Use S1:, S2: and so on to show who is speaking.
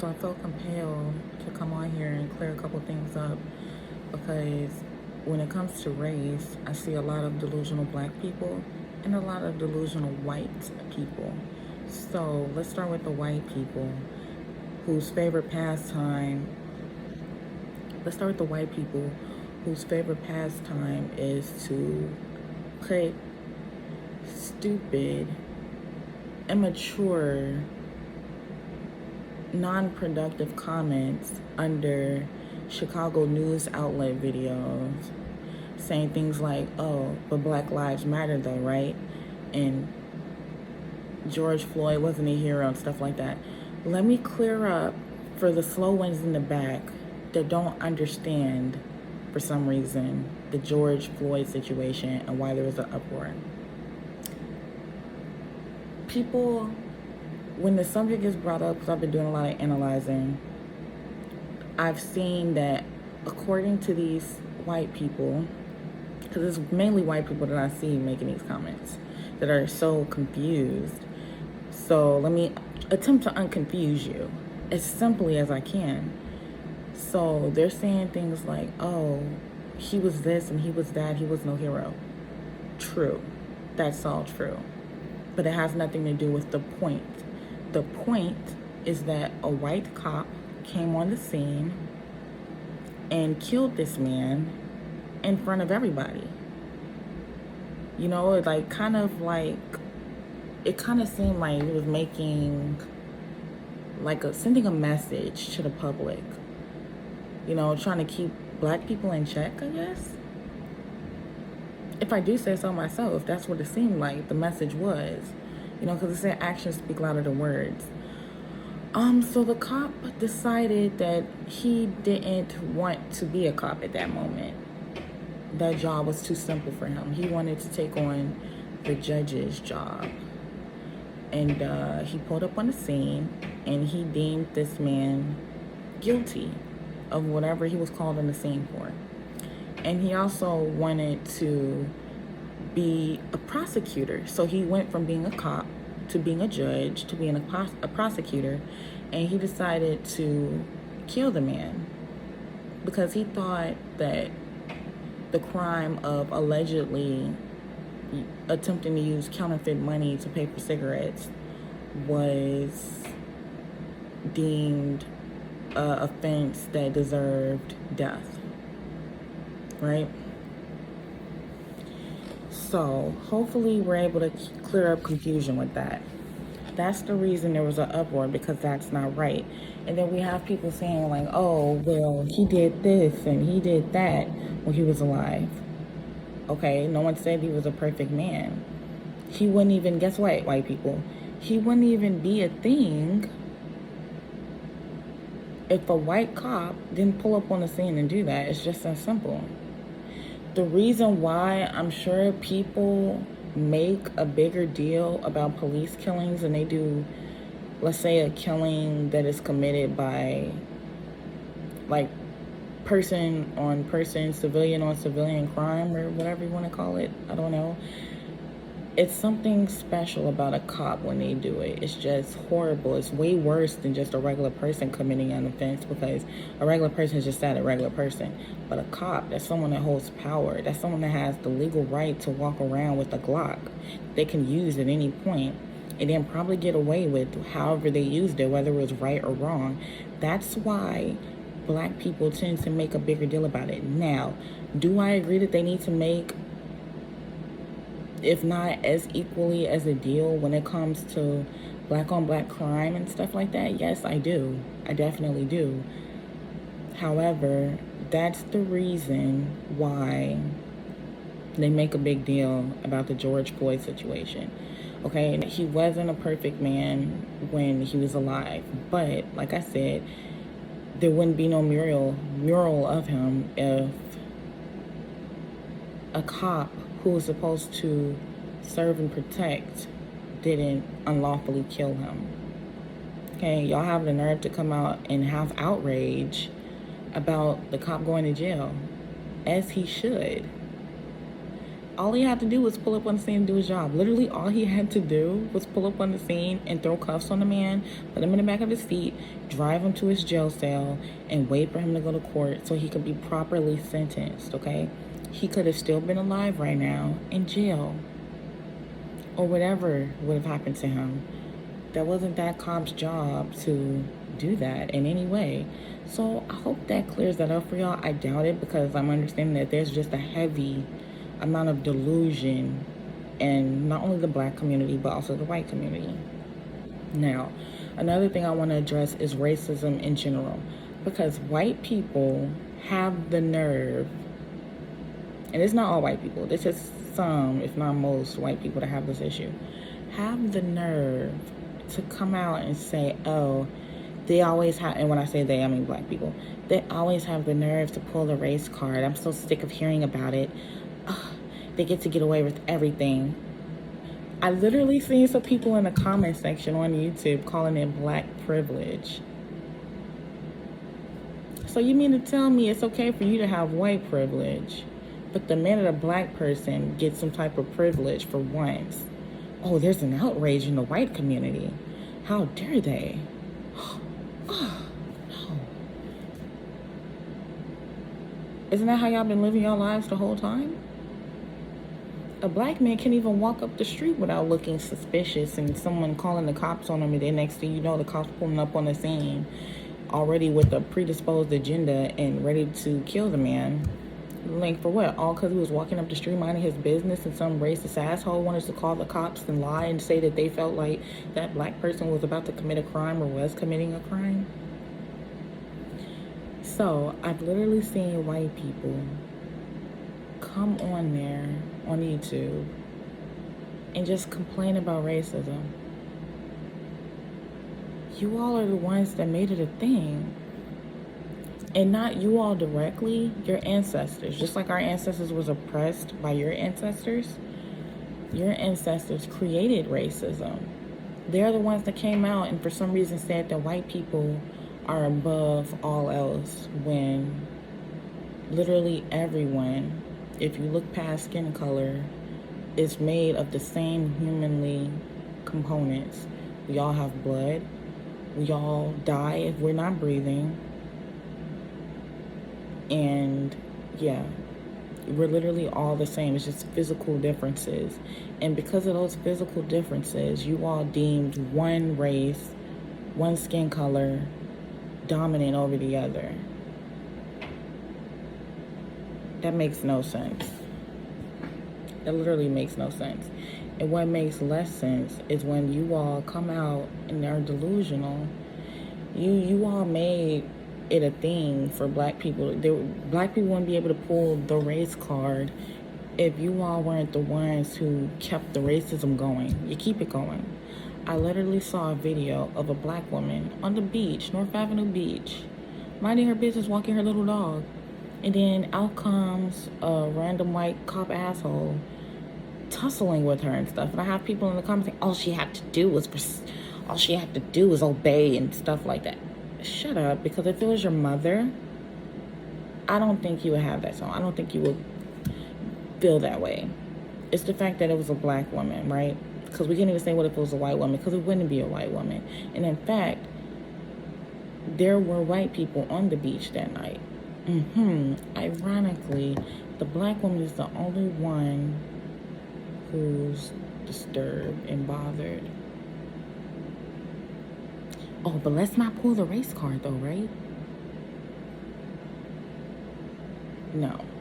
S1: So I felt compelled to come on here and clear a couple things up because when it comes to race, I see a lot of delusional black people and a lot of delusional white people. So let's start with the white people whose favorite pastime. Let's start with the white people whose favorite pastime is to put stupid, immature, non-productive comments under Chicago news outlet videos saying things like, oh, but Black Lives Matter though, right? And George Floyd wasn't a hero and stuff like that. Let me clear up for the slow ones in the back that don't understand, for some reason, the George Floyd situation and why there was an uproar. People, when the subject is brought up, because I've been doing a lot of analyzing, I've seen that according to these white people, because it's mainly white people that I see making these comments that are so confused. So let me attempt to unconfuse you as simply as I can. So they're saying things like, oh, he was this and he was that, he was no hero. True. That's all true. But it has nothing to do with the point. The point is that a white cop came on the scene and killed this man in front of everybody. You know, it kind of seemed like it was making sending a message to the public, you know, trying to keep black people in check, I guess. If I do say so myself, that's what it seemed like the message was, you know, because it said actions speak louder than words. So the cop decided that he didn't want to be a cop at that moment. That job was too simple for him. He wanted to take on the judge's job. And he pulled up on the scene and he deemed this man guilty of whatever he was called on the scene for. And he also wanted to be a prosecutor. So he went from being a cop to being a judge to being a prosecutor. And he decided to kill the man because he thought that the crime of allegedly attempting to use counterfeit money to pay for cigarettes was deemed an offense that deserved death, right? So hopefully we're able to clear up confusion with that. That's the reason there was an uproar, because that's not right. And then we have people saying like, oh, well, he did this and he did that when he was alive. Okay, no one said he was a perfect man. He wouldn't even, guess what, white people? He wouldn't even be a thing if a white cop didn't pull up on the scene and do that. It's just that simple. The reason why I'm sure people make a bigger deal about police killings than they do, let's say, a killing that is committed by person on person, civilian on civilian crime, or whatever you want to call it. I don't know. It's something special about a cop when they do it. It's just horrible. It's way worse than just a regular person committing an offense, because a regular person is just that, a regular person. But a cop, that's someone that holds power. That's someone that has the legal right to walk around with a Glock they can use at any point and then probably get away with however they used it, whether it was right or wrong. That's why black people tend to make a bigger deal about it. Now, do I agree that they need to make, if not as equally as a deal when it comes to black on black crime and stuff like that? Yes, I do. I definitely do. However, that's the reason why they make a big deal about the George Floyd situation. Okay, and he wasn't a perfect man when he was alive, but like I said, there wouldn't be no mural of him if a cop who was supposed to serve and protect didn't unlawfully kill him. Okay, y'all have the nerve to come out and have outrage about the cop going to jail, as he should. All he had to do was pull up on the scene and do his job. Literally, all he had to do was pull up on the scene and throw cuffs on the man, put him in the back of his seat, drive him to his jail cell, and wait for him to go to court so he could be properly sentenced, okay? He could have still been alive right now in jail, or whatever would have happened to him. That wasn't that cop's job to do that in any way. So I hope that clears that up for y'all. I doubt it, because I'm understanding that there's just a heavy amount of delusion in not only the black community but also the white community. Now, another thing I want to address is racism in general, because white people have the nerve, and it's not all white people, it's just some, if not most, white people that have this issue, have the nerve to come out and say, oh, they always have, and when I say they, I mean black people, they always have the nerve to pull the race card. I'm so sick of hearing about it. Ugh, they get away with everything. I literally seen some people in the comment section on YouTube calling it black privilege. So you mean to tell me it's okay for you to have white privilege, but the minute a black person gets some type of privilege for once, oh, there's an outrage in the white community. How dare they? Oh, no. Isn't that how y'all been living your lives the whole time? A black man can't even walk up the street without looking suspicious and someone calling the cops on him, and then next thing you know, the cops pulling up on the scene already with a predisposed agenda and ready to kill the man. Like, for what? All because he was walking up the street minding his business and some racist asshole wanted to call the cops and lie and say that they felt like that black person was about to commit a crime or was committing a crime. So I've literally seen white people come on there on YouTube and just complain about racism. You all are the ones that made it a thing. And not you all directly, your ancestors. Just like our ancestors was oppressed by your ancestors created racism. They're the ones that came out and for some reason said that white people are above all else, when literally everyone, if you look past skin color, is made of the same humanly components. We all have blood. We all die if we're not breathing. And yeah, we're literally all the same. It's just physical differences. And because of those physical differences, you all deemed one race, one skin color, dominant over the other. That makes no sense. That literally makes no sense. And what makes less sense is when you all come out and are delusional. You all made it a thing for black people. Black people wouldn't be able to pull the race card if you all weren't the ones who kept the racism going. You keep it going. I literally saw a video of a black woman on the beach, North Avenue Beach, minding her business, walking her little dog. And then out comes a random white cop asshole tussling with her and stuff. And I have people in the comments saying, all she had to do was obey and stuff like that. Shut up, because if it was your mother, I don't think you would have that song. I don't think you would feel that way. It's the fact that it was a black woman, right? Because we can't even say what if it was a white woman, because it wouldn't be a white woman. And in fact, there were white people on the beach that night. Ironically, the black woman is the only one who's disturbed and bothered. Oh, but let's not pull the race card though, right? No.